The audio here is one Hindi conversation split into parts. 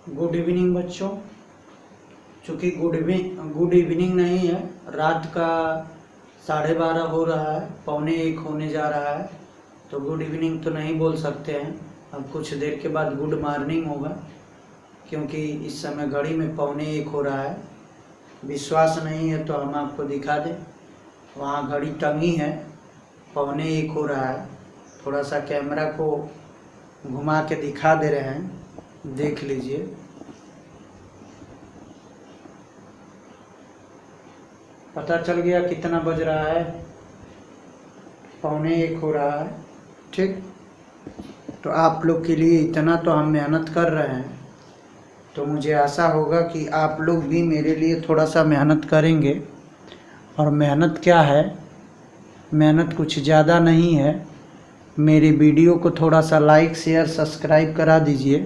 गुड इवनिंग बच्चों। चूँकि गुड इवनिंग नहीं है, रात का 12:30 हो रहा है, 12:45 होने जा रहा है, तो गुड इवनिंग तो नहीं बोल सकते हैं। अब कुछ देर के बाद गुड मॉर्निंग होगा, क्योंकि इस समय घड़ी में 12:45 हो रहा है। विश्वास नहीं है तो हम आपको दिखा दें, वहाँ घड़ी टंगी है, 12:45 हो रहा है। थोड़ा सा कैमरा को घुमा के दिखा दे रहे हैं, देख लीजिए। पता चल गया कितना बज रहा है, 12:45 हो रहा है। ठीक, तो आप लोग के लिए इतना तो हम मेहनत कर रहे हैं, तो मुझे आशा होगा कि आप लोग भी मेरे लिए थोड़ा सा मेहनत करेंगे। और मेहनत क्या है, मेहनत कुछ ज़्यादा नहीं है। मेरे वीडियो को थोड़ा सा लाइक शेयर सब्सक्राइब करा दीजिए।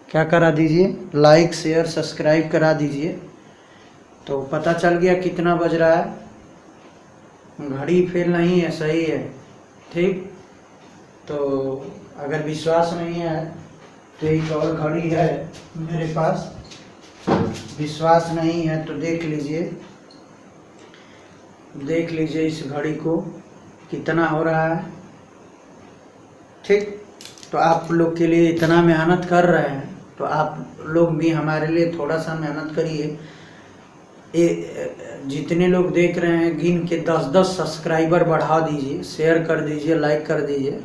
क्या करा दीजिए? लाइक शेयर सब्सक्राइब करा दीजिए। तो पता चल गया कितना बज रहा है। घड़ी फेल नहीं है, सही है। ठीक, तो अगर विश्वास नहीं है तो एक और घड़ी है मेरे पास, विश्वास नहीं है तो देख लीजिए इस घड़ी को कितना हो रहा है। ठीक, तो आप लोग के लिए इतना मेहनत कर रहे हैं, तो आप लोग भी हमारे लिए थोड़ा सा मेहनत करिए। जितने लोग देख रहे हैं गिन के 10-10 सब्सक्राइबर बढ़ा दीजिए, शेयर कर दीजिए, लाइक कर दीजिए,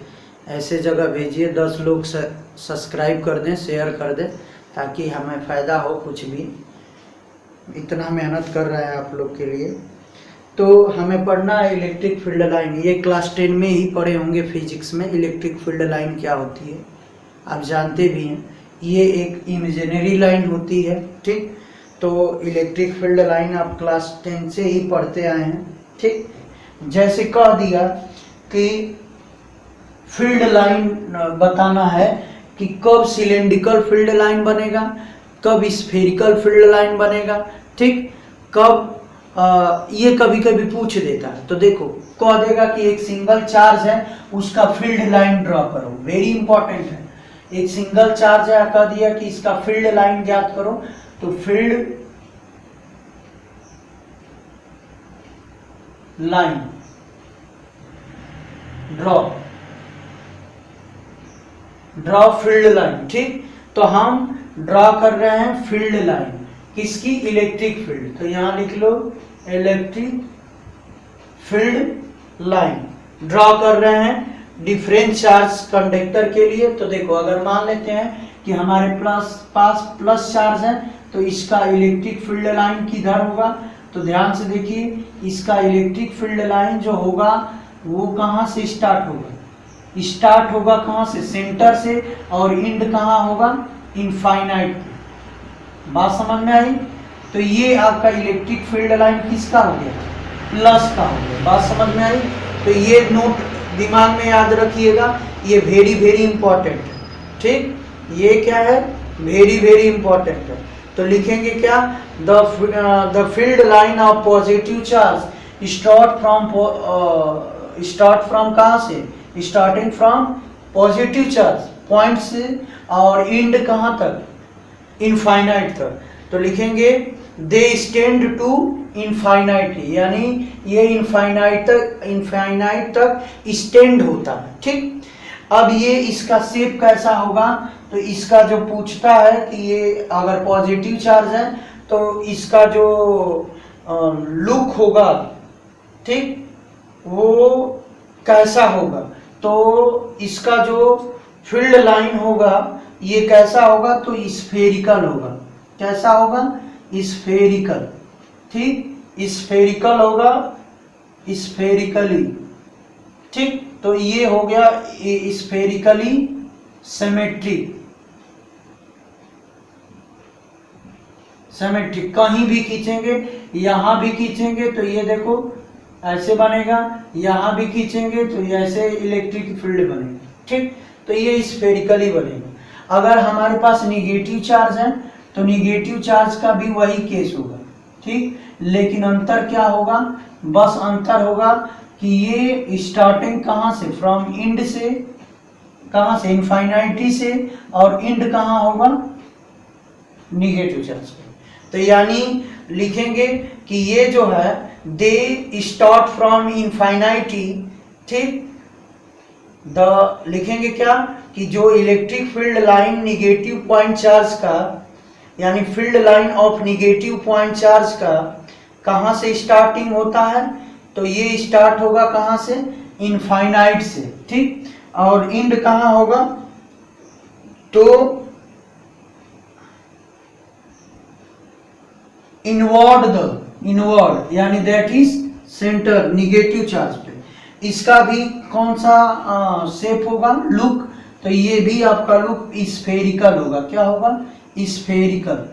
ऐसे जगह भेजिए 10 लोग सब्सक्राइब कर दें, शेयर कर दें, ताकि हमें फ़ायदा हो कुछ भी। इतना मेहनत कर रहे हैं आप लोग के लिए। तो हमें पढ़ना है इलेक्ट्रिक फील्ड लाइन। ये क्लास 10 में ही पढ़े होंगे फिजिक्स में, इलेक्ट्रिक फील्ड लाइन क्या होती है आप जानते भी हैं। ये एक इमेजिनरी लाइन होती है। ठीक, तो इलेक्ट्रिक फील्ड लाइन आप क्लास 10 से ही पढ़ते आए हैं। ठीक, जैसे कह दिया कि फील्ड लाइन बताना है कि कब सिलेंड्रिकल फील्ड लाइन बनेगा, कब स्फेरिकल फील्ड लाइन बनेगा। ठीक, कब ये कभी कभी पूछ देता है, तो देखो कह देगा कि एक सिंगल चार्ज है, उसका फील्ड लाइन ड्रॉ करो। वेरी इंपॉर्टेंट है। एक सिंगल चार्ज है, कह दिया कि इसका फील्ड लाइन ज्ञात करो, तो field line draw field line. ठीक, तो हम ड्रॉ कर रहे हैं फील्ड लाइन किसकी? Electric field. तो यहां लिख लो इलेक्ट्रिक फील्ड लाइन ड्रॉ कर रहे हैं डिफरेंस चार्ज कंडक्टर के लिए। तो देखो, अगर मान लेते हैं कि हमारे पास प्लस चार्ज है, तो इसका इलेक्ट्रिक फील्ड लाइन किधर होगा? तो ध्यान से देखिए, इसका इलेक्ट्रिक फील्ड लाइन जो होगा वो कहां से स्टार्ट होगा? स्टार्ट होगा कहां से? सेंटर से। और एंड कहां होगा? इनफाइनाइट। बात समझ में आई? तो ये आपका इलेक्ट्रिक फील्ड लाइन किसका हो गया? प्लस का हो गया। बात समझ में आई? तो ये नोट दिमाग में याद रखिएगा, ये वेरी वेरी इंपॉर्टेंट है। ठीक, ये क्या है? वेरी वेरी इंपॉर्टेंट है। तो लिखेंगे क्या? The field line of positive charge start from कहां से? Starting from positive charge point से, और एंड कहां तक? इनफाइनाइट तक। तो लिखेंगे दे स्टेंड टू इनफाइनाइट, यानी ये इनफाइनाइट तक स्टेंड होता है। ठीक, अब ये इसका शेप कैसा होगा? तो इसका जो पूछता है कि ये अगर पॉजिटिव चार्ज है तो इसका जो लुक होगा, ठीक, वो कैसा होगा? तो इसका जो फील्ड लाइन होगा ये कैसा होगा? तो स्फेरिकल होगा। कैसा होगा? स्फेरिकल। ठीक, स्फेरिकल होगा, स्फेरिकली। ठीक, तो ये हो गया स्फेरिकली सिमेट्रिक। कहीं भी खींचेंगे, यहां भी खींचेंगे तो ये देखो ऐसे बनेगा, यहां भी खींचेंगे तो ऐसे इलेक्ट्रिक फील्ड बनेगा। ठीक, तो ये स्फेरिकली बनेगा। अगर हमारे पास निगेटिव चार्ज है तो निगेटिव चार्ज का भी वही केस होगा। ठीक, लेकिन अंतर क्या होगा? बस अंतर होगा कि ये स्टार्टिंग कहां से? फ्रॉम एंड से। कहां से? इनफाइनाइटी से। और एंड कहां होगा? निगेटिव चार्ज पे। तो यानी लिखेंगे कि ये जो है दे स्टार्ट फ्रॉम इनफाइनाइटी, ठीक। लिखेंगे क्या कि जो electric field line negative point charge का, यानी field line of negative point charge का कहां से स्टार्टिंग होता है, तो ये स्टार्ट होगा कहां से, इनफाइनाइट से, ठीक। और एंड कहां होगा, तो इनवर्ड यानी that is centre negative charge पे। इसका भी कौन सा शेप होगा, लुक, तो ये भी आपका लुक स्फेरिकल होगा। क्या होगा, स्फेरिकल,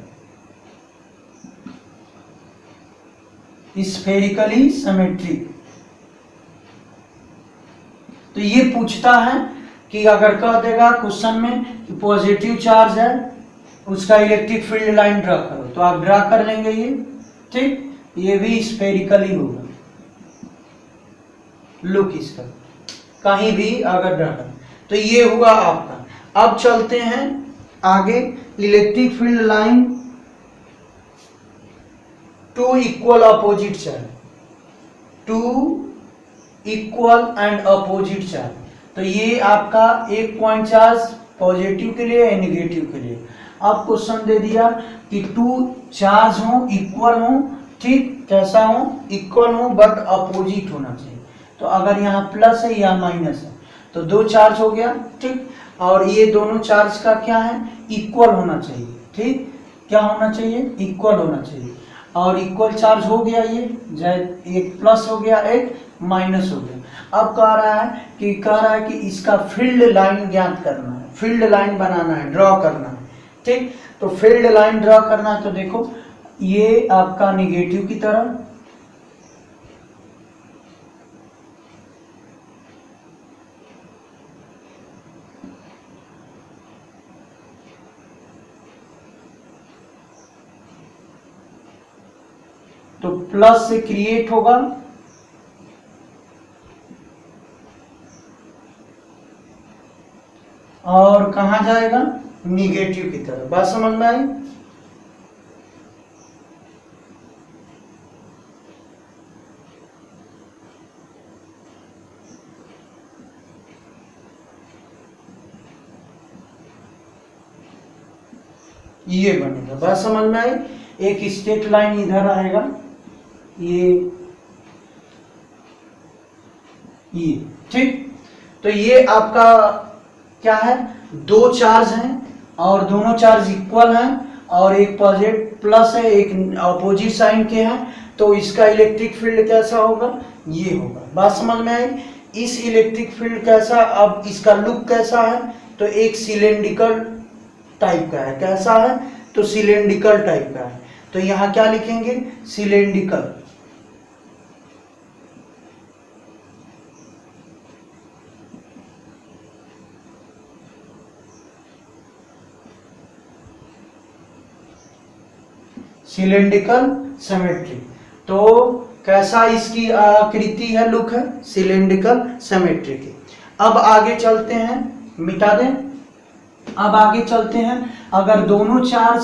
स्फेरिकली सिमेट्रिक। तो ये पूछता है कि अगर कह देगा क्वेश्चन में कि पॉजिटिव चार्ज है, उसका इलेक्ट्रिक फील्ड लाइन ड्रा करो, तो आप ड्रा कर लेंगे ये, ठीक। ये भी स्फेरिकली होगा लुक इसका, कहीं भी अगर ड्रा कर। तो ये हुआ आपका। अब चलते हैं आगे, electric field line to equal opposite charge, to equal and opposite charge. तो ये आपका एक पॉइंट चार्ज पॉजिटिव के लिए या निगेटिव के लिए। अब क्वेश्चन दे दिया कि टू चार्ज हो, इक्वल हो, ठीक, कैसा हो, इक्वल हो बट अपोजिट होना चाहिए। तो अगर यहाँ प्लस है या माइनस है, तो दो चार्ज हो गया, ठीक। और ये दोनों चार्ज का क्या है, इक्वल होना चाहिए, ठीक। क्या होना चाहिए, इक्वल होना चाहिए। और इक्वल चार्ज हो गया, ये एक प्लस हो गया, एक माइनस हो गया। अब कह रहा है कि इसका फील्ड लाइन ज्ञात करना है, फील्ड लाइन बनाना है, ड्रॉ करना है, ठीक। तो फील्ड लाइन ड्रॉ करना है, तो देखो ये आपका निगेटिव की तरह, तो प्लस से क्रिएट होगा, और कहां जाएगा, निगेटिव की तरफ। बात समझ में आई। ये बनेगा, बात समझ में आई। एक स्ट्रेट लाइन इधर आएगा, ये ठीक। तो ये आपका क्या है, दो चार्ज हैं और दोनों चार्ज इक्वल हैं, और एक पॉजिटिव प्लस है, एक अपोजिट साइन के हैं। तो इसका इलेक्ट्रिक फील्ड कैसा होगा, ये होगा। बात समझ में आई। इस इलेक्ट्रिक फील्ड कैसा, अब इसका लुक कैसा है, तो एक सिलेंड्रिकल टाइप का है। कैसा है, तो सिलेंड्रिकल टाइप का है। तो यहां क्या लिखेंगे, सिलेंड्रिकल, सिलेंड्रिकल सिमेट्री। तो कैसा इसकी आकृति है, लुक है, सिलेंड्रिकल सिमेट्री की। अब आगे चलते हैं, मिटा दें। अब आगे चलते हैं, अगर दोनों चार्ज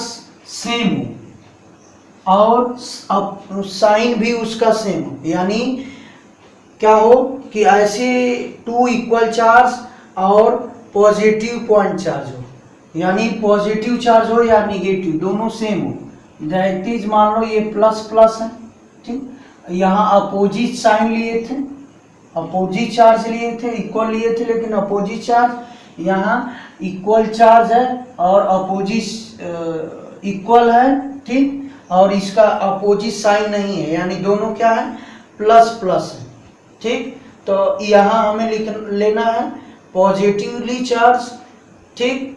सेम हो और साइन भी उसका सेम हो, यानी क्या हो कि ऐसे टू इक्वल चार्ज और पॉजिटिव पॉइंट चार्ज हो, यानी पॉजिटिव चार्ज हो या निगेटिव, दोनों सेम हो। दैट मान लो ये प्लस प्लस है, ठीक। यहाँ अपोजिट साइन लिए थे, अपोजिट चार्ज लिए थे, इक्वल लिए थे, लेकिन अपोजिट चार्ज, यहाँ इक्वल चार्ज है और अपोजिट इक्वल है, ठीक। और इसका अपोजिट साइन नहीं है, यानी दोनों क्या है, प्लस प्लस है, ठीक। तो यहाँ हमें लेना है पॉजिटिवली चार्ज, ठीक,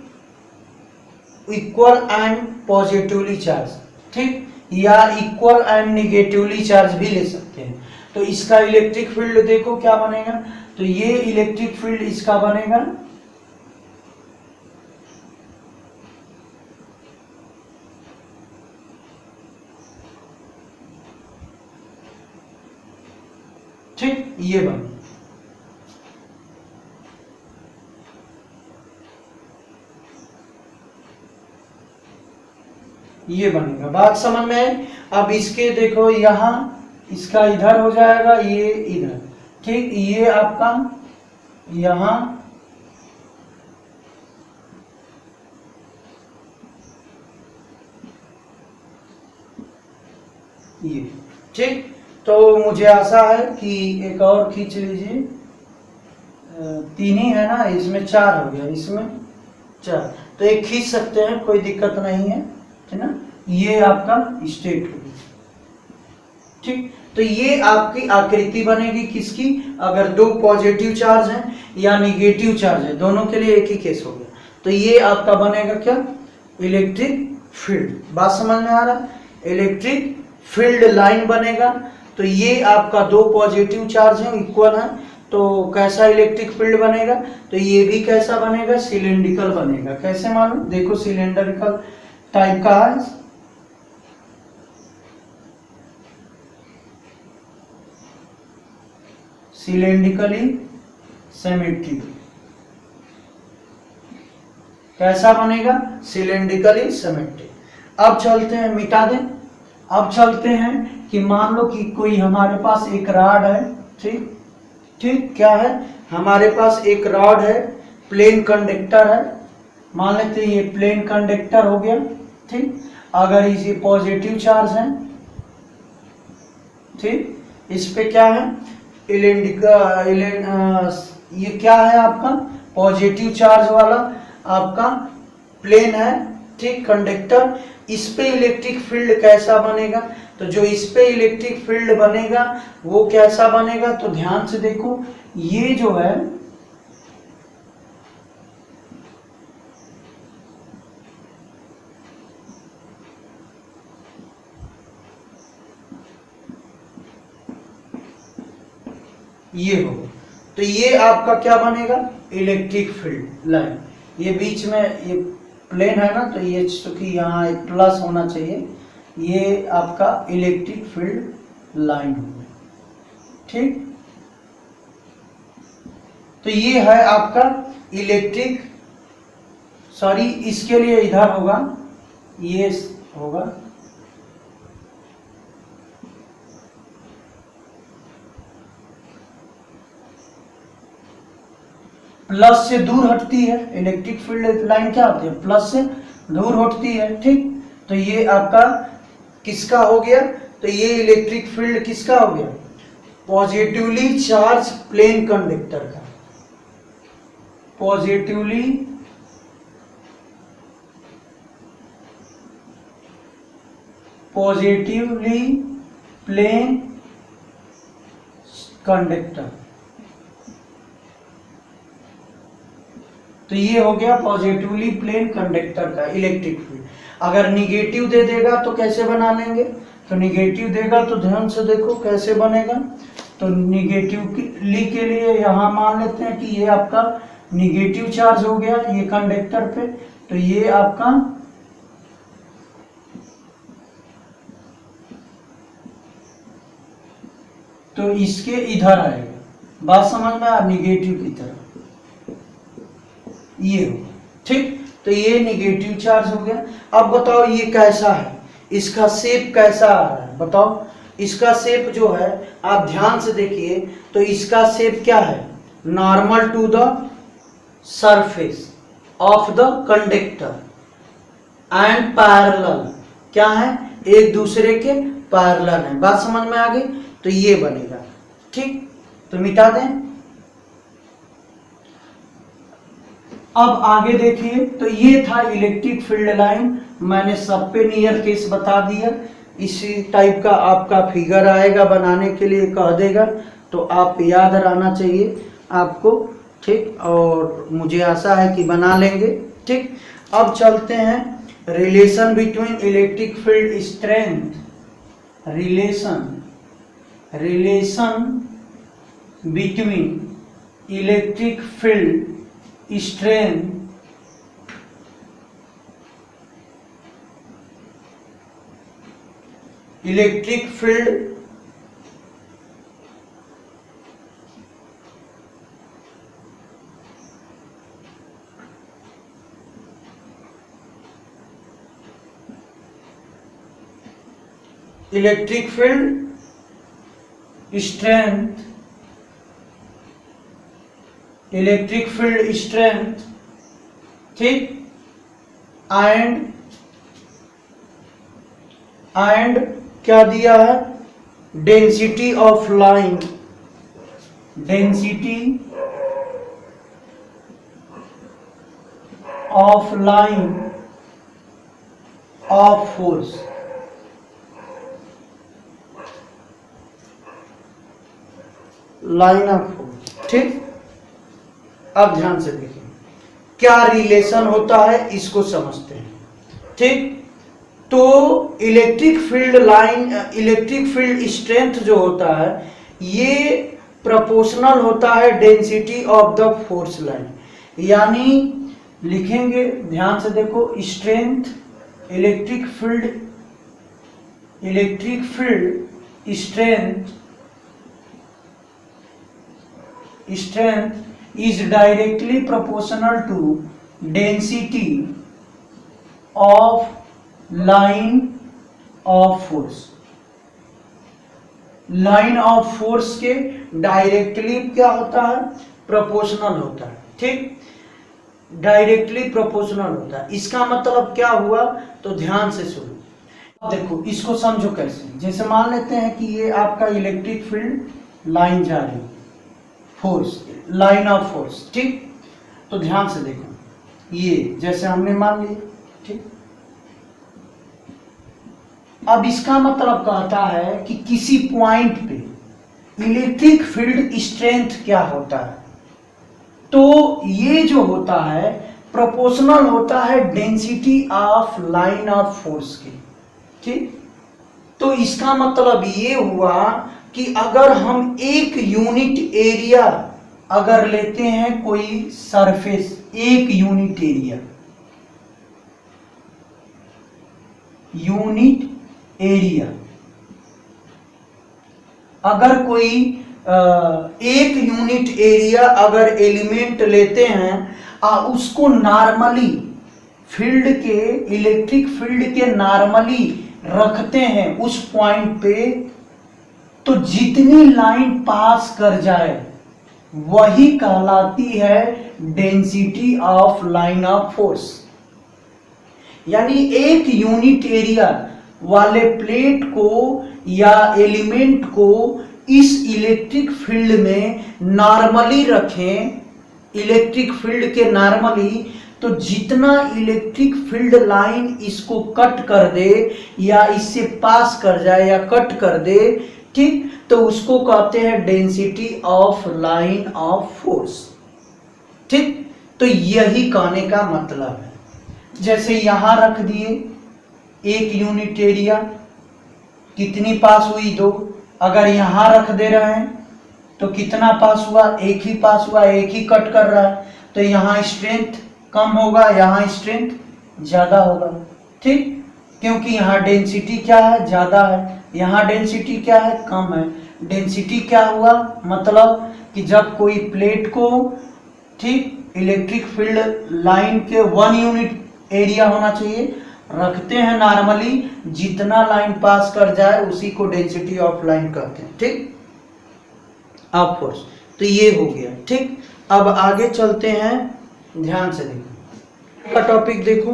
इक्वल एंड पॉजिटिवली चार्ज, ठीक, या इक्वल एंड निगेटिवली चार्ज भी ले सकते हैं। तो इसका इलेक्ट्रिक फील्ड देखो क्या बनेगा, तो ये इलेक्ट्रिक फील्ड इसका बनेगा, ठीक, ये बने। ये बनेगा। बात समझ में आई। अब इसके देखो यहाँ इसका इधर हो जाएगा, ये इधर, ठीक। ये आपका यहाँ ये, ठीक। तो मुझे आशा है कि एक और खींच लीजिए, 3 ही है ना, इसमें 4 हो गया, इसमें 4, तो एक खींच सकते हैं, कोई दिक्कत नहीं है, है ना। ये आपका स्टेट हो गया, ठीक। तो ये आपकी आकृति बनेगी किसकी, अगर 2 पॉजिटिव चार्ज हैं या निगेटिव चार्ज है, दोनों के लिए एक ही केस हो गया। तो ये आपका बनेगा क्या, इलेक्ट्रिक फील्ड। बात समझ में आ रहा है, इलेक्ट्रिक फील्ड लाइन बनेगा। तो ये आपका 2 पॉजिटिव चार्ज है, इक्वल है, तो कैसा इलेक्ट्रिक फील्ड बनेगा, तो ये भी कैसा बनेगा, सिलेंड्रिकल बनेगा। कैसे मालूम, देखो सिलेंड्रिकल टाइप का है, सिलेंड्रिकली सिमेट्रिक। कैसा बनेगा, सिलेंड्रिकली सिमेट्रिक। अब चलते हैं, मिटा दें। अब चलते हैं कि मान लो कि कोई हमारे पास एक रॉड है, ठीक, ठीक, क्या है, हमारे पास एक रॉड है, प्लेन कंडक्टर है, मान लेते हैं ये प्लेन कंडक्टर हो गया, ठीक। अगर इसे पॉजिटिव चार्ज है, ठीक, इस पे क्या है, ये क्या है आपका, पॉजिटिव चार्ज वाला आपका प्लेन है, ठीक, कंडक्टर। इस पे इलेक्ट्रिक फील्ड कैसा बनेगा, तो जो इस पे इलेक्ट्रिक फील्ड बनेगा वो कैसा बनेगा, तो ध्यान से देखो, ये जो है ये होगा, तो ये आपका क्या बनेगा, इलेक्ट्रिक फील्ड लाइन। ये बीच में ये प्लेन है ना, तो ये चूंकि यहाँ एक प्लस होना चाहिए, ये आपका इलेक्ट्रिक फील्ड लाइन होगा, ठीक। तो ये है आपका इलेक्ट्रिक, सॉरी इसके लिए इधर होगा, ये होगा प्लस से दूर हटती है, इलेक्ट्रिक फील्ड लाइन क्या होती है, प्लस से दूर हटती है, ठीक। तो ये आपका किसका हो गया, तो ये इलेक्ट्रिक फील्ड किसका हो गया, पॉजिटिवली चार्ज प्लेन कंडक्टर का, पॉजिटिवली प्लेन कंडक्टर। तो ये हो गया पॉजिटिवली प्लेन कंडक्टर का इलेक्ट्रिक फील्ड। अगर निगेटिव दे देगा तो कैसे बना लेंगे, तो निगेटिव देगा तो ध्यान से देखो कैसे बनेगा। तो निगेटिवली के लिए यहाँ मान लेते हैं कि ये आपका निगेटिव चार्ज हो गया ये कंडक्टर पे, तो ये आपका तो इसके इधर आएगा, बात समझ में आ, निगेटिव की तरफ ये होगा, ठीक। तो ये निगेटिव चार्ज हो गया। अब बताओ ये कैसा है, इसका शेप कैसा आ रहा है, बताओ। इसका शेप जो है आप ध्यान से देखिए, तो इसका शेप क्या है, normal to the surface of the conductor and parallel, क्या है, एक दूसरे के पैरेलल है। बात समझ में आ गई, तो ये बनेगा, ठीक। तो मिटा दें। अब आगे देखिए, तो ये था इलेक्ट्रिक फील्ड लाइन, मैंने सब पे नियर केस बता दिया। इसी टाइप का आपका फिगर आएगा, बनाने के लिए कह देगा, तो आप याद रहना चाहिए आपको, ठीक। और मुझे आशा है कि बना लेंगे, ठीक। अब चलते हैं relation between electric field strength, relation between electric field strength electric field electric field strength, ठीक, एंड क्या दिया है, density of line of force. Line of force, ठीक। अब ध्यान से देखिए क्या रिलेशन होता है, इसको समझते हैं, ठीक। तो इलेक्ट्रिक फील्ड स्ट्रेंथ जो होता है ये प्रोपोर्शनल होता है density of the force line. यानी लिखेंगे, ध्यान से देखो, strength electric field strength is directly proportional to density of line of force। Line of force के डायरेक्टली क्या होता है, प्रोपोर्शनल होता है, ठीक, डायरेक्टली प्रोपोर्शनल होता है। इसका मतलब क्या हुआ, तो ध्यान से सुनो। अब देखो इसको समझो कैसे, जैसे मान लेते हैं कि ये आपका इलेक्ट्रिक फील्ड लाइन जा रही है, फोर्स, लाइन ऑफ फोर्स, ठीक। तो ध्यान से देखो, ये जैसे हमने मान लिया, ठीक। अब इसका मतलब कहता है कि किसी पॉइंट पे इलेक्ट्रिक फील्ड स्ट्रेंथ क्या होता है, तो ये जो होता है प्रोपोर्शनल होता है density of line of force के, ठीक। तो इसका मतलब ये हुआ कि अगर हम एक यूनिट एरिया अगर लेते हैं, कोई सरफेस, एक यूनिट एरिया अगर कोई एक यूनिट एरिया अगर एलिमेंट लेते हैं उसको नॉर्मली फील्ड के, इलेक्ट्रिक फील्ड के नॉर्मली रखते हैं उस पॉइंट पे, तो जितनी लाइन पास कर जाए वही कहलाती है density of line of force. यानी एक यूनिट एरिया वाले प्लेट को या एलिमेंट को इस इलेक्ट्रिक फील्ड में नॉर्मली रखें, इलेक्ट्रिक फील्ड के नॉर्मली, तो जितना इलेक्ट्रिक फील्ड लाइन इसको कट कर दे या इससे पास कर जाए या कट कर दे, ठीक, तो उसको कहते हैं density of line of force, ठीक। तो यही कहने का मतलब है। जैसे यहां रख दिए एक यूनिट एरिया, कितनी पास हुई, 2। अगर यहां रख दे रहे हैं तो कितना पास हुआ, एक ही पास हुआ, एक ही कट कर रहा है, तो यहाँ स्ट्रेंथ कम होगा, यहाँ स्ट्रेंथ ज्यादा होगा, ठीक, क्योंकि यहाँ डेंसिटी क्या है, ज्यादा है, यहाँ डेंसिटी क्या है, कम है। डेंसिटी क्या हुआ, मतलब कि जब कोई प्लेट को, ठीक, इलेक्ट्रिक फील्ड लाइन के 1 यूनिट एरिया होना चाहिए, रखते हैं नॉर्मली, जितना लाइन पास कर जाए उसी को डेंसिटी ऑफ लाइन कहते हैं, ठीक, ऑफ फोर्स। तो ये हो गया, ठीक। अब आगे चलते हैं, ध्यान से देखो का टॉपिक देखो।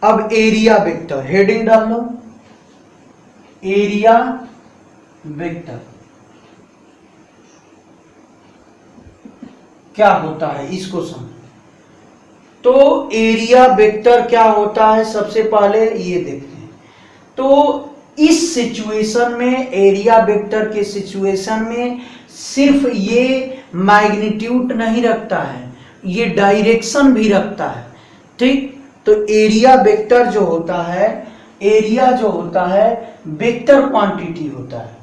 अब एरिया वेक्टर, हेडिंग डाल लो, एरिया वेक्टर क्या होता है इसको समझो। तो एरिया वेक्टर क्या होता है, सबसे पहले ये देखते हैं। तो इस सिचुएशन में, एरिया वेक्टर के सिचुएशन में सिर्फ ये मैग्नीट्यूड नहीं रखता है, ये डायरेक्शन भी रखता है, ठीक। तो एरिया वेक्टर जो होता है, एरिया जो होता है वेक्टर क्वांटिटी होता है,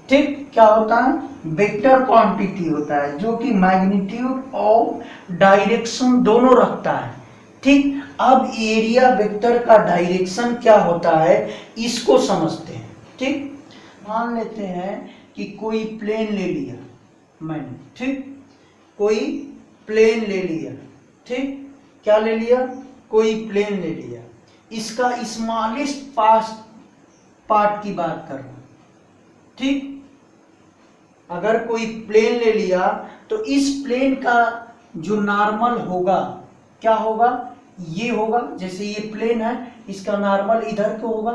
ठीक। क्या होता है, वेक्टर क्वांटिटी होता है, जो कि मैग्नीट्यूड और डायरेक्शन दोनों रखता है, ठीक। अब एरिया वेक्टर का डायरेक्शन क्या होता है इसको समझते हैं, ठीक। मान लेते हैं कि कोई प्लेन ले लिया मैंने, ठीक, कोई प्लेन ले लिया, ठीक, क्या ले लिया, कोई प्लेन ले लिया, इसका स्मॉलेस्ट पार्ट की बात कर रहा हूं, ठीक। अगर कोई प्लेन ले लिया तो इस प्लेन का जो नॉर्मल होगा क्या होगा, ये होगा। जैसे ये प्लेन है, इसका नॉर्मल इधर को होगा,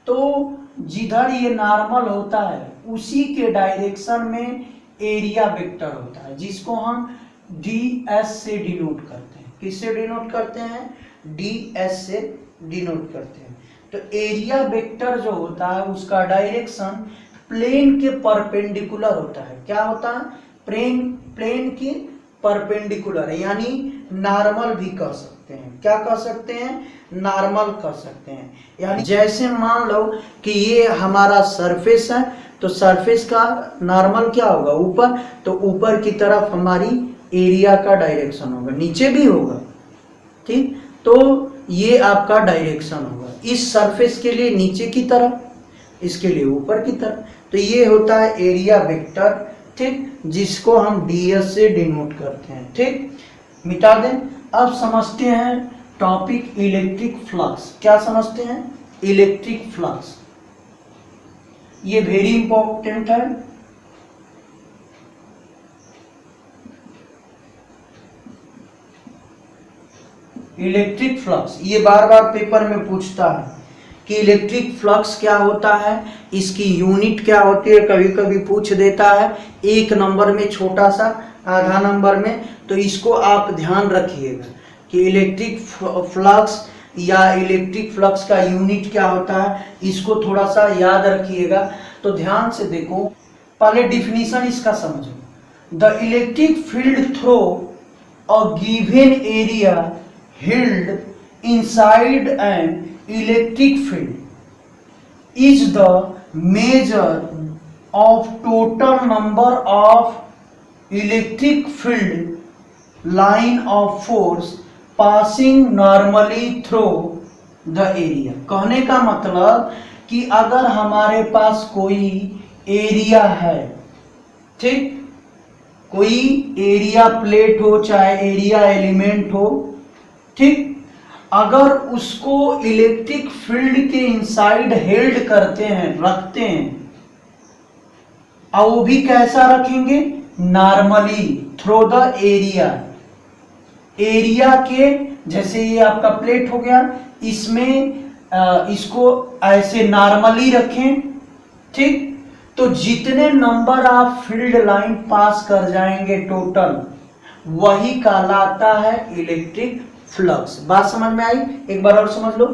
तो जिधर ये नॉर्मल होता है उसी के डायरेक्शन में एरिया वेक्टर होता है, जिसको हम ds से डिनोट करते हैं। किससे डिनोट करते हैं? ds से डिनोट करते हैं। तो एरिया वेक्टर जो होता है उसका डायरेक्शन प्लेन के परपेंडिकुलर होता है। क्या होता है? प्लेन की परपेंडिकुलर, यानी नॉर्मल भी कह सकते हैं। क्या कह सकते हैं? नॉर्मल कह सकते हैं। यानी जैसे मान लो कि ये हमारा सरफेस है, तो सरफेस का नॉर्मल क्या होगा? ऊपर। तो ऊपर की तरफ हमारी एरिया का डायरेक्शन होगा, नीचे भी होगा, ठीक। तो ये आपका डायरेक्शन होगा इस सरफेस के लिए नीचे की तरफ, इसके लिए ऊपर की तरफ। तो ये होता है एरिया वेक्टर, ठीक, जिसको हम ds से डिनोट करते हैं, ठीक। मिटा दें। अब समझते हैं टॉपिक इलेक्ट्रिक फ्लक्स। क्या समझते हैं? इलेक्ट्रिक फ्लक्स, ये वेरी इंपॉर्टेंट है। इलेक्ट्रिक फ्लक्स ये बार बार पेपर में पूछता है कि इलेक्ट्रिक फ्लक्स क्या होता है, इसकी यूनिट क्या होती है, कभी कभी पूछ देता है 1 नंबर में, छोटा सा आधा नंबर में। तो इसको आप ध्यान रखिएगा कि इलेक्ट्रिक फ्लक्स या इलेक्ट्रिक फ्लक्स का यूनिट क्या होता है, इसको थोड़ा सा याद रखिएगा। तो ध्यान से देखो, पहले डिफिनीशन इसका समझो। The electric field through a given area held inside an electric field is the measure of total number of electric field line of force passing normally through the area। कहने का मतलब कि अगर हमारे पास कोई एरिया है, ठीक, कोई एरिया प्लेट हो चाहे एरिया एलिमेंट हो, ठीक, अगर उसको इलेक्ट्रिक फील्ड के इनसाइड हेल्ड करते हैं, रखते हैं, और वो भी कैसा रखेंगे? Normally through the area. Area के, जैसे ये आपका प्लेट हो गया, इसमें इसको ऐसे नॉर्मली रखें, ठीक। तो जितने नंबर आप फील्ड लाइन पास कर जाएंगे टोटल, वही कहलाता है इलेक्ट्रिक फ्लक्स। बात समझ में आई? एक बार और समझ लो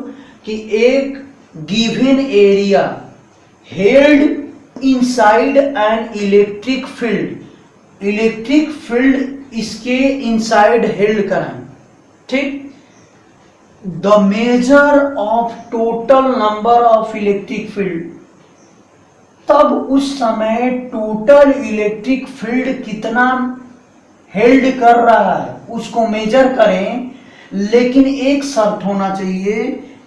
कि एक given area held inside an electric field, electric field इसके इनसाइड हेल्ड कराएं, ठीक। The measure of total number of electric field, तब उस समय टोटल इलेक्ट्रिक फील्ड कितना हेल्ड कर रहा है उसको मेजर करें। लेकिन एक शर्त होना चाहिए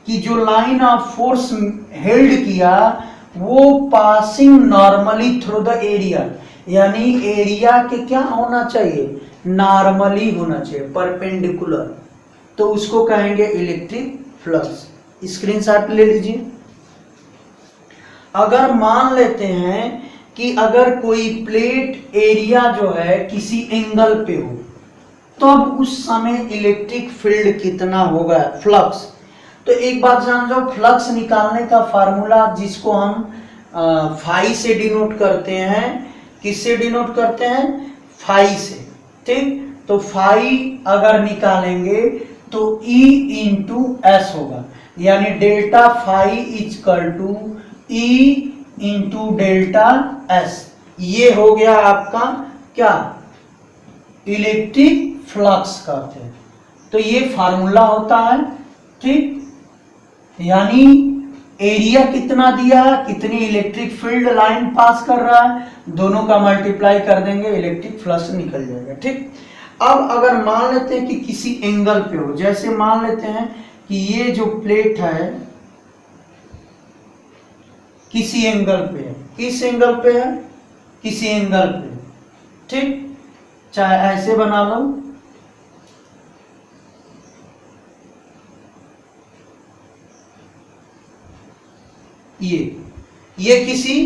कि जो लाइन ऑफ फोर्स हेल्ड किया वो passing normally through the area, यानी एरिया के क्या होना चाहिए? नॉर्मली होना चाहिए, परपेंडिकुलर। तो उसको कहेंगे इलेक्ट्रिक फ्लक्स। स्क्रीनशॉट ले लीजिए। अगर मान लेते हैं कि अगर कोई प्लेट एरिया जो है किसी एंगल पे हो, तब उस समय इलेक्ट्रिक फील्ड कितना होगा? फ्लक्स। तो एक बात जान जाओ, फ्लक्स निकालने का फार्मूला जिसको हम फाई से डिनोट करते हैं, किससे डिनोट करते हैं? फाई से, ठीक। तो फाई अगर निकालेंगे तो E इंटू एस होगा, यानी delta phi is equal to E into delta S. ये हो गया आपका क्या? इलेक्ट्रिक फ्लक्स कहते हैं। तो ये फार्मूला होता है, ठीक। यानी एरिया कितना दिया है, कितनी इलेक्ट्रिक फील्ड लाइन पास कर रहा है, दोनों का मल्टीप्लाई कर देंगे, इलेक्ट्रिक फ्लक्स निकल जाएगा, ठीक। अब अगर मान लेते हैं कि किसी एंगल पे हो, जैसे मान लेते हैं कि ये जो प्लेट है किसी एंगल पे है, किस एंगल पे है? किसी एंगल पे, ठीक। चाहे ऐसे बना लो, ये ये किसी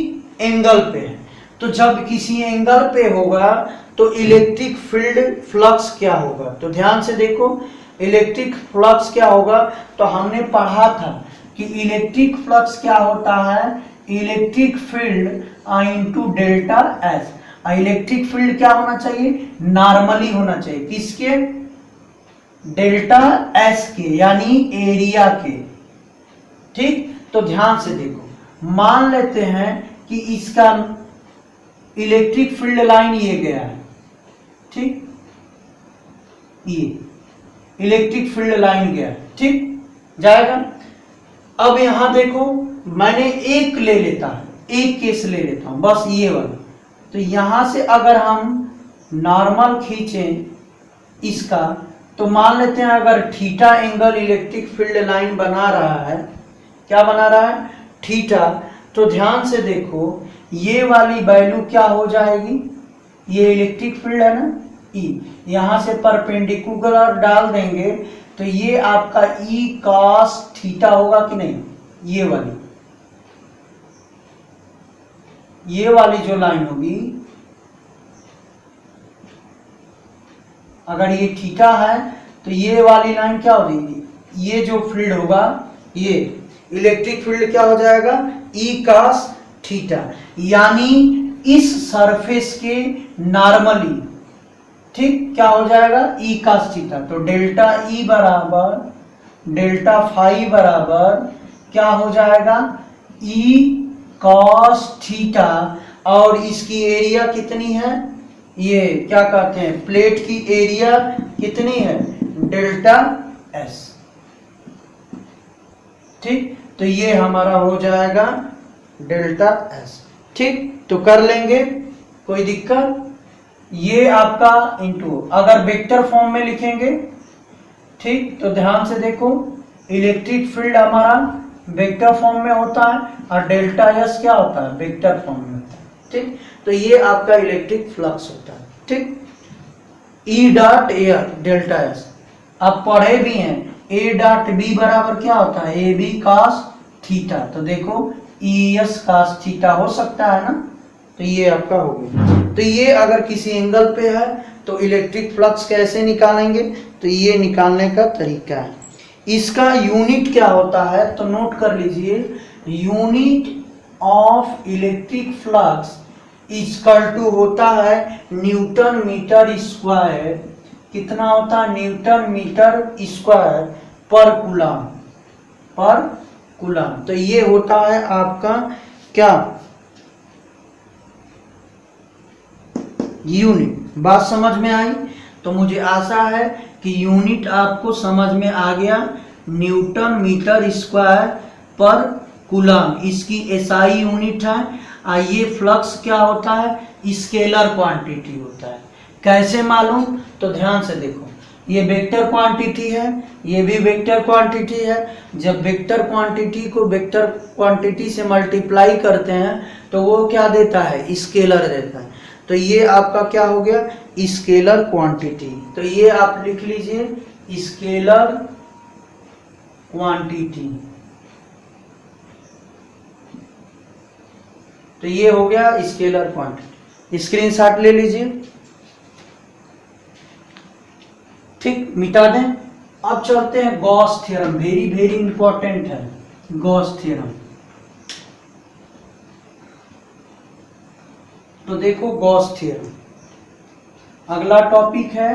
एंगल पे है। तो जब किसी एंगल पे होगा तो इलेक्ट्रिक फील्ड फ्लक्स क्या होगा, तो ध्यान से देखो इलेक्ट्रिक फ्लक्स क्या होगा। तो हमने पढ़ा था कि इलेक्ट्रिक फ्लक्स क्या होता है, electric field into delta S. Electric field क्या होना चाहिए, नॉर्मली होना चाहिए, किसके, डेल्टा एस के, यानी एरिया के। ठीक, तो ध्यान से देखो, मान लेते हैं कि इसका इलेक्ट्रिक फील्ड लाइन ये गया है, ठीक, ये इलेक्ट्रिक फील्ड लाइन गया, ठीक जाएगा। अब यहां देखो मैंने एक ले लेता है, एक केस ले लेता हूं बस ये वाला। तो यहां से अगर हम नॉर्मल खींचें इसका, तो मान लेते हैं अगर theta angle electric field line बना रहा है, क्या बना रहा है, थीटा। तो ध्यान से देखो ये वाली वैल्यू क्या हो जाएगी, ये इलेक्ट्रिक फील्ड है ना ई, यहां से परपेंडिकुलर डाल देंगे तो ये आपका ई कॉस थीटा होगा कि नहीं, ये वाली जो लाइन होगी, अगर ये थीटा है तो ये वाली लाइन क्या हो जाएगी, ये जो फील्ड होगा ये इलेक्ट्रिक फील्ड क्या हो जाएगा, ई कॉस थीटा, यानी इस सरफेस के नॉर्मली, ठीक, क्या हो जाएगा, ई कॉस थीटा। तो डेल्टा ई बराबर डेल्टा फाई बराबर क्या हो जाएगा, ई कॉस थीटा, और इसकी एरिया कितनी है, ये क्या कहते हैं, प्लेट की एरिया कितनी है, डेल्टा एस। ठीक, तो ये हमारा हो जाएगा डेल्टा एस। ठीक, तो कर लेंगे, कोई दिक्कत, ये आपका इंटू, अगर वेक्टर फॉर्म में लिखेंगे, ठीक, तो ध्यान से देखो इलेक्ट्रिक फील्ड हमारा वेक्टर फॉर्म में होता है और डेल्टा एस क्या होता है, वेक्टर फॉर्म में होता है। ठीक, तो ये आपका इलेक्ट्रिक फ्लक्स होता है। ठीक, E dot air delta S, आप पढ़े भी हैं, ए डॉट बी बराबर क्या होता है, ए बी कॉस थीटा। तो देखो ई एस कॉस थीटा हो सकता है ना, तो ये आपका हो गया। तो ये अगर किसी एंगल पे है तो इलेक्ट्रिक फ्लक्स कैसे निकालेंगे, तो ये निकालने का तरीका है। इसका यूनिट क्या होता है, तो नोट कर लीजिए, unit of electric flux equal to होता है न्यूटन मीटर स्क्वायर, कितना होता है, न्यूटन मीटर स्क्वायर पर कूलम। तो ये होता है आपका क्या, यूनिट। बात समझ में आई, तो मुझे आशा है कि यूनिट आपको समझ में आ गया, न्यूटन मीटर स्क्वायर पर कूलम इसकी एसआई यूनिट है। ये फ्लक्स क्या होता है, स्केलर क्वांटिटी होता है। कैसे मालूम, तो ध्यान से देखो, ये वेक्टर क्वांटिटी है, ये भी वेक्टर क्वांटिटी है। जब वेक्टर क्वांटिटी को वेक्टर क्वांटिटी से मल्टीप्लाई करते हैं तो वो क्या देता है, स्केलर देता है। तो ये आपका क्या हो गया, स्केलर क्वांटिटी। तो ये आप लिख लीजिए स्केलर क्वांटिटी। तो ये हो गया स्केलर क्वांटिटी, स्क्रीनशॉट ले लीजिए। ठीक, मिटा दें। अब चलते हैं Gauss theorem, very very important है गॉस थ्योरम। तो देखो गॉस थ्योरम, अगला टॉपिक है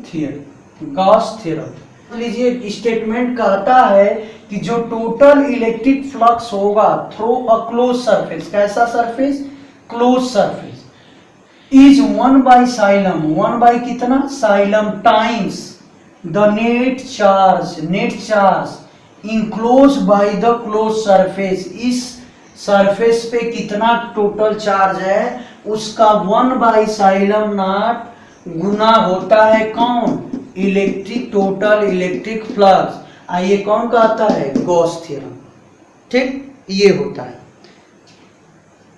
थ्योरम, गॉस थ्योरम। लीजिए, स्टेटमेंट कहता है कि जो टोटल इलेक्ट्रिक फ्लक्स होगा थ्रू अ क्लोज सरफेस, कैसा surface, close surface, is 1 by epsilon, 1 by कितना, epsilon times the net charge enclose by the close surface. इस सरफेस पे कितना टोटल चार्ज है उसका 1 बाई साइलम नॉट गुना होता है कौन, टोटल इलेक्ट्रिक फ्लक्स। आइए कौन कहता है, गॉस थ्योरम। ठीक, ये होता है।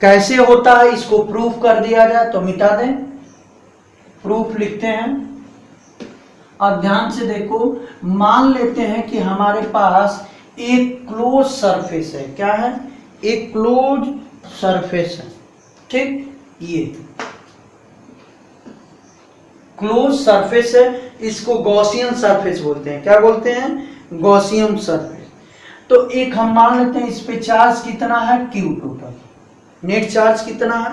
कैसे होता है इसको प्रूफ कर दिया जाए तो मिटा दें, प्रूफ लिखते हैं। अब ध्यान से देखो, मान लेते हैं कि हमारे पास एक क्लोज सरफेस है। क्या है? एक क्लोज सरफेस है, ठीक। ये क्लोज सरफेस है, इसको गॉसियन सरफेस बोलते हैं। क्या बोलते हैं? Gaussian surface. तो एक हम मान लेते हैं इस पे चार्ज कितना है, क्यू। टोटल नेट चार्ज कितना है,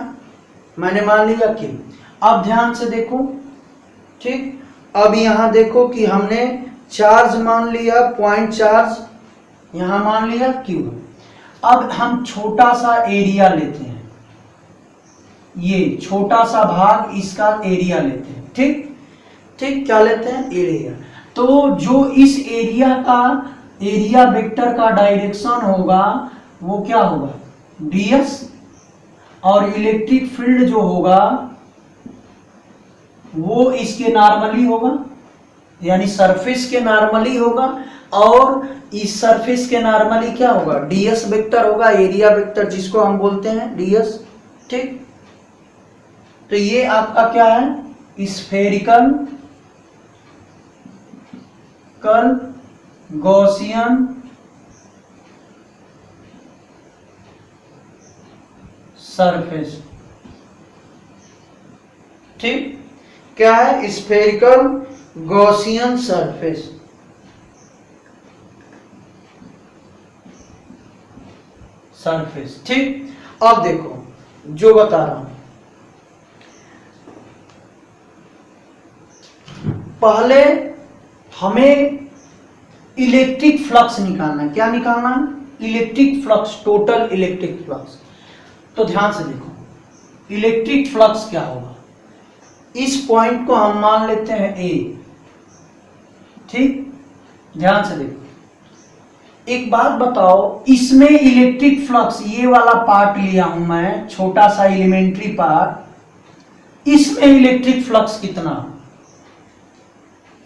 मैंने मान लिया क्यू। अब ध्यान से देखो, ठीक। अब यहां देखो कि हमने चार्ज मान लिया, पॉइंट चार्ज यहां मान लिया क्यू। अब हम छोटा सा एरिया लेते हैं, ये छोटा सा भाग इसका एरिया लेते हैं, ठीक ठीक। क्या लेते हैं? एरिया। तो जो इस एरिया वेक्टर का डायरेक्शन होगा वो क्या होगा? ds। और इलेक्ट्रिक फील्ड जो होगा वो इसके नॉर्मली होगा, यानी सरफेस के नॉर्मली होगा। और इस सरफेस के नॉर्मली क्या होगा? ds वेक्टर होगा, एरिया वेक्टर जिसको हम बोलते हैं ds, ठीक। तो ये आपका क्या है? स्फेरिकल गॉसियन सरफेस, ठीक। क्या है? Spherical Gaussian surface. ठीक। अब देखो जो बता रहा हूं, पहले हमें इलेक्ट्रिक फ्लक्स निकालना है। क्या निकालना है? Electric flux, total electric flux. तो ध्यान से देखो, इलेक्ट्रिक फ्लक्स क्या होगा? इस पॉइंट को हम मान लेते हैं ए, ठीक। ध्यान से देखो, एक बात बताओ, इसमें इलेक्ट्रिक फ्लक्स, ये वाला पार्ट लिया हूं मैं, छोटा सा एलिमेंट्री पार्ट, इसमें इलेक्ट्रिक फ्लक्स कितना?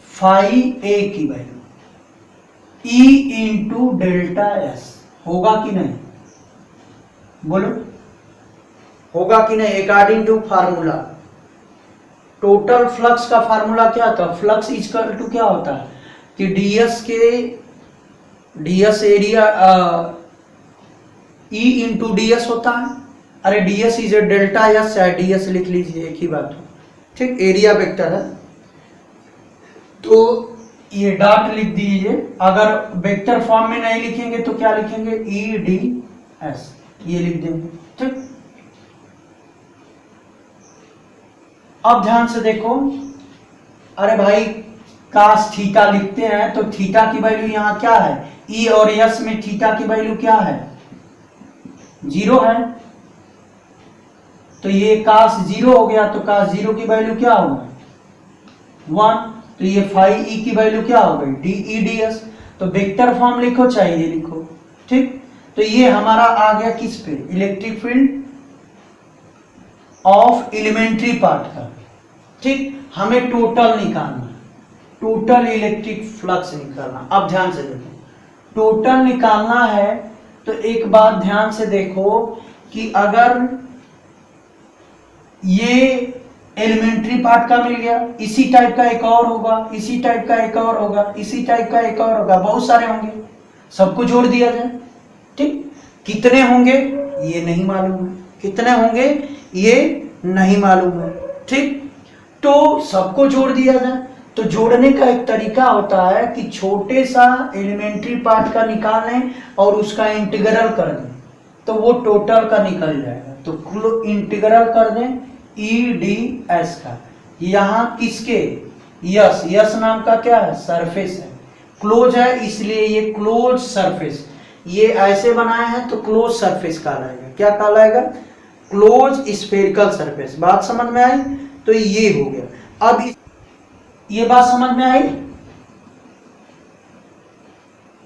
फाई ए की value E into delta S होगा कि नहीं? बोलो, होगा कि नहीं? According to formula, total flux का फार्मूला क्या था? फ्लक्स इक्वल टू क्या होता है कि ds area E into ds होता है। अरे ds is a delta S, चाहे ds लिख लीजिए, एक ही बात हो, ठीक। एरिया वेक्टर है तो ये डॉट लिख दीजिए। अगर वेक्टर फॉर्म में नहीं लिखेंगे तो क्या लिखेंगे? ई डी एस, ये लिख देंगे, ठीक। अब ध्यान से देखो, अरे भाई कास थीटा लिखते हैं तो थीटा की वैल्यू यहां क्या है? ई और एस में थीटा की वैल्यू क्या है? 0 है। तो ये कास 0 हो गया, तो कास 0 की वैल्यू क्या होगा? 1। तो ये फाई ई की वैल्यू क्या हो गई? D E D S. तो वेक्टर फॉर्म लिखो चाहे ये लिखो, ठीक। तो ये हमारा आ गया किस पे? Electric field of elementary part का, ठीक। हमें टोटल निकालना, टोटल इलेक्ट्रिक फ्लक्स निकालना। अब ध्यान से देखो, टोटल निकालना है तो एक बात ध्यान से देखो कि अगर ये एलिमेंट्री पार्ट का मिल गया, इसी टाइप का एक और होगा, इसी टाइप का एक और होगा, इसी टाइप का एक और होगा, बहुत सारे होंगे, सबको जोड़ दिया जाए, ठीक। कितने होंगे ये नहीं मालूम है, कितने होंगे ये नहीं मालूम है, ठीक। तो सबको जोड़ दिया जाए। तो जोड़ने का एक तरीका होता है कि छोटे सा एलिमेंट्री पार्ट का निकाल लें और उसका इंटीग्रल कर दें तो वो टोटल का निकल जाएगा। तो इंटीग्रल कर दें ई डी एस का, यहां किसके? यस, यस नाम का क्या है? सरफेस है, क्लोज है, इसलिए ये क्लोज सरफेस। ये ऐसे बनाए हैं तो क्लोज सरफेस कहलाएगा। क्या कहलाएगा? Close spherical surface. बात समझ में आई? तो ये हो गया। अब ये बात समझ में आई?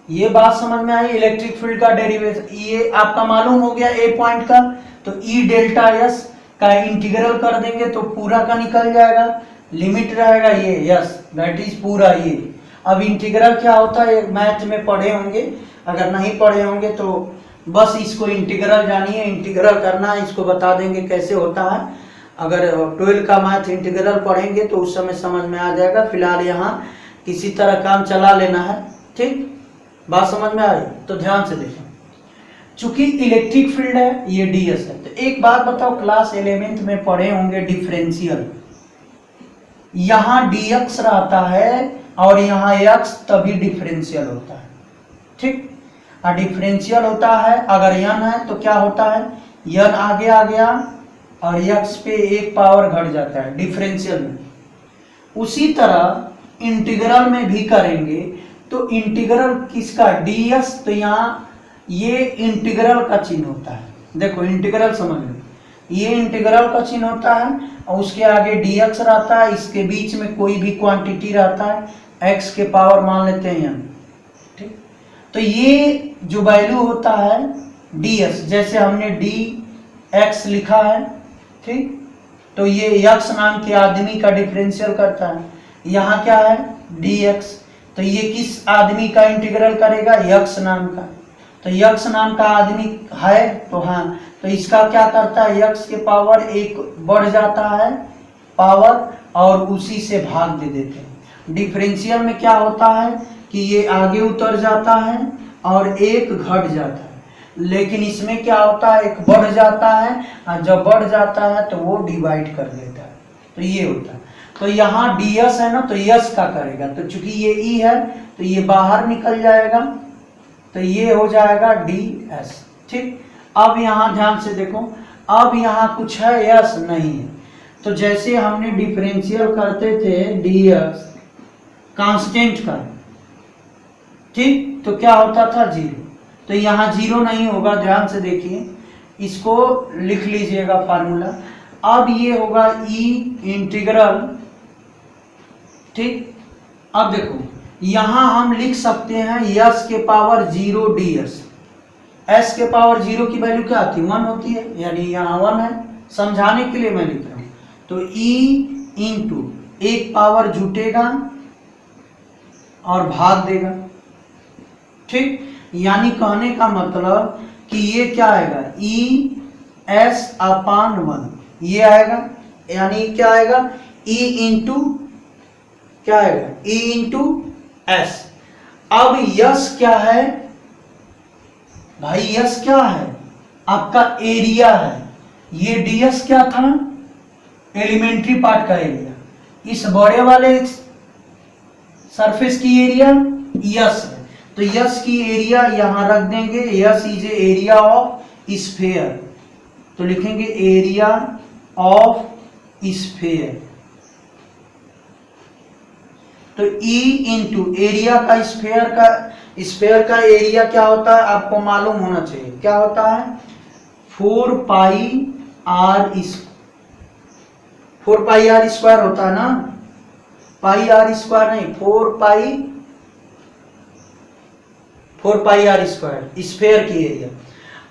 ये बात समझ में आई? इलेक्ट्रिक फील्ड का डेरिवेशन ये आपका मालूम हो गया ए पॉइंट का। तो ई डेल्टा एस का इंटीग्रल कर देंगे तो पूरा का निकल जाएगा, लिमिट रहेगा ये यस, दैट इज पूरा ये। अब इंटीग्रल क्या होता है मैथ में पढ़े होंगे, अगर नहीं पढ़े होंगे तो बस इसको इंटीग्रल जानिए, इंटीग्रल करना है, इसको बता देंगे कैसे होता है। अगर 12 का मैथ इंटीग्रल पढ़ेंगे तो उस समय समझ में आ जाएगा। फिलहाल यहाँ किसी तरह काम चला लेना है, ठीक। बात समझ में आई तो ध्यान से देखें। चूंकि इलेक्ट्रिक फील्ड है, ये ds है, तो एक बात बताओ, क्लास 11th में पढ़े होंगे डिफरेंशियल, यहाँ dx रहता है और यहाँ x तभी डिफरेंशियल होता है, ठीक। और डिफरेंशियल होता है अगर n है तो क्या होता है, n आगे आ गया और x पे एक पावर घट जाता है डिफरेंशियल में। उसी तरह इंटीग्रल में भी करेंगे तो इंटीग्रल किसका, ds, तो यहाँ ये इंटीग्रल का चिन्ह होता है। देखो इंटीग्रल समझ लो, ये इंटीग्रल का चिन्ह होता है और उसके आगे dx रहता है, इसके बीच में कोई भी क्वांटिटी रहता है, x के पावर मान लेते हैं n, ठीक। तो ये जो वैल्यू होता है ds, जैसे हमने dx लिखा है, ठीक, तो ये x नाम के आदमी का डिफरेंशियल करता है। यहाँ क्या है dx, तो ये किस आदमी का इंटीग्रल करेगा, x नाम का, तो x नाम का आदमी है तो हाँ, तो इसका क्या करता है, x के पावर एक बढ़ जाता है पावर और उसी से भाग दे देते हैं। डिफरेंशियल में क्या होता है कि ये आगे उतर जाता है और एक घट जाता है, लेकिन इसमें क्या होता है, एक बढ़ जाता है और जब बढ़ जाता है तो वो डिवाइड कर देता है, तो ये होता है। तो यहाँ ds है ना, तो s का करेगा, तो चूंकि ये e है तो ये बाहर निकल जाएगा, तो ये हो जाएगा ds, ठीक। अब यहाँ ध्यान से देखो, अब यहाँ कुछ है s नहीं है, तो जैसे हमने डिफरेंशियल करते थे dx कांस्टेंट का, ठीक, तो क्या होता था 0, तो यहाँ 0 नहीं होगा, ध्यान से देखिए, इसको लिख लीजिएगा फार्मूला। अब ये होगा e इंटीग्रल, ठीक। अब देखो यहाँ हम लिख सकते हैं s के पावर 0 ds, s के पावर 0 की वैल्यू क्या आती है, 1 होती है, यानी यहाँ 1 है, समझाने के लिए मैं लिख रहा हूँ। तो e इंटू एक पावर जुटेगा और भाग देगा, ठीक। यानी कहने का मतलब कि ये क्या आएगा, e/1 ये आएगा, यानी क्या आएगा, e इंटू क्या आएगा, e इंटू s। अब यस क्या है भाई, यस क्या है, आपका एरिया है। ये ds क्या था, एलिमेंट्री पार्ट का एरिया, इस बड़े वाले सरफेस की एरिया यस है, तो यस की एरिया यहां रख देंगे, yes is area of sphere, तो लिखेंगे एरिया ऑफ स्फीयर। तो E इंटू एरिया का स्फीयर का एरिया क्या होता है, आपको मालूम होना चाहिए, क्या होता है 4 पाई r स्क्वायर होता है ना, पाई r स्क्वायर नहीं, 4 पाई r स्क्वायर स्फीयर की एरिया।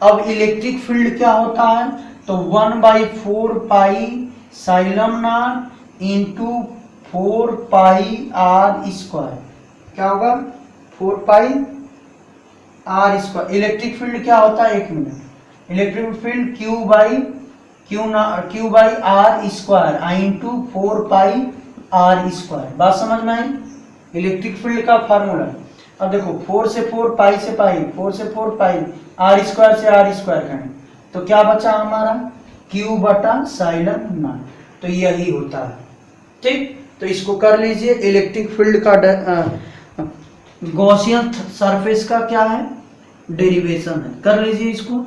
अब इलेक्ट्रिक फील्ड क्या होता है, तो 1/4 pi epsilon not into 4 pi r square, क्या होगा 4 pi r square. Electric field क्या होता है, एक minute, electric field q by r square into 4 pi r square. बात समझ में आई, इलेक्ट्रिक फील्ड का फार्मूला। अब देखो 4 से 4 पाई से पाई, 4 से 4 पाई, r स्क्वायर से r स्क्वायर करें तो क्या बचा हमारा q बटा साइलम नॉट, तो यही होता है, ठीक। तो इसको कर लीजिए, इलेक्ट्रिक फील्ड का गॉसियन सरफेस का क्या है, डेरिवेशन है, कर लीजिए इसको।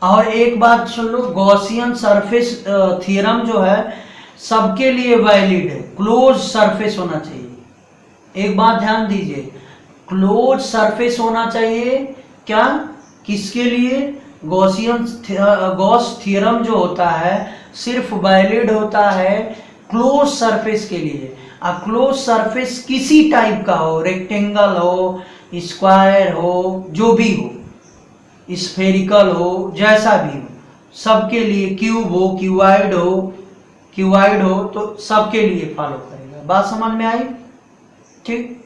और एक बात सुन लो, गॉसियन सरफेस थ्योरम जो है सबके लिए वैलिड है, क्लोज सरफेस होना चाहिए। एक बात ध्यान दीजिए, क्लोज सरफेस होना चाहिए, क्या, किसके लिए, गॉस थ्योरम जो होता है सिर्फ वैलिड होता है क्लोज सरफेस के लिए। अब क्लोज सरफेस किसी टाइप का हो, रेक्टेंगल हो, स्क्वायर हो, जो भी हो, स्फेरिकल हो, जैसा भी हो, सबके लिए, क्यूब हो, क्यूबॉइड हो, क्यूआइड हो तो सबके लिए फॉलो करेगा। बात समझ में आई? ठीक।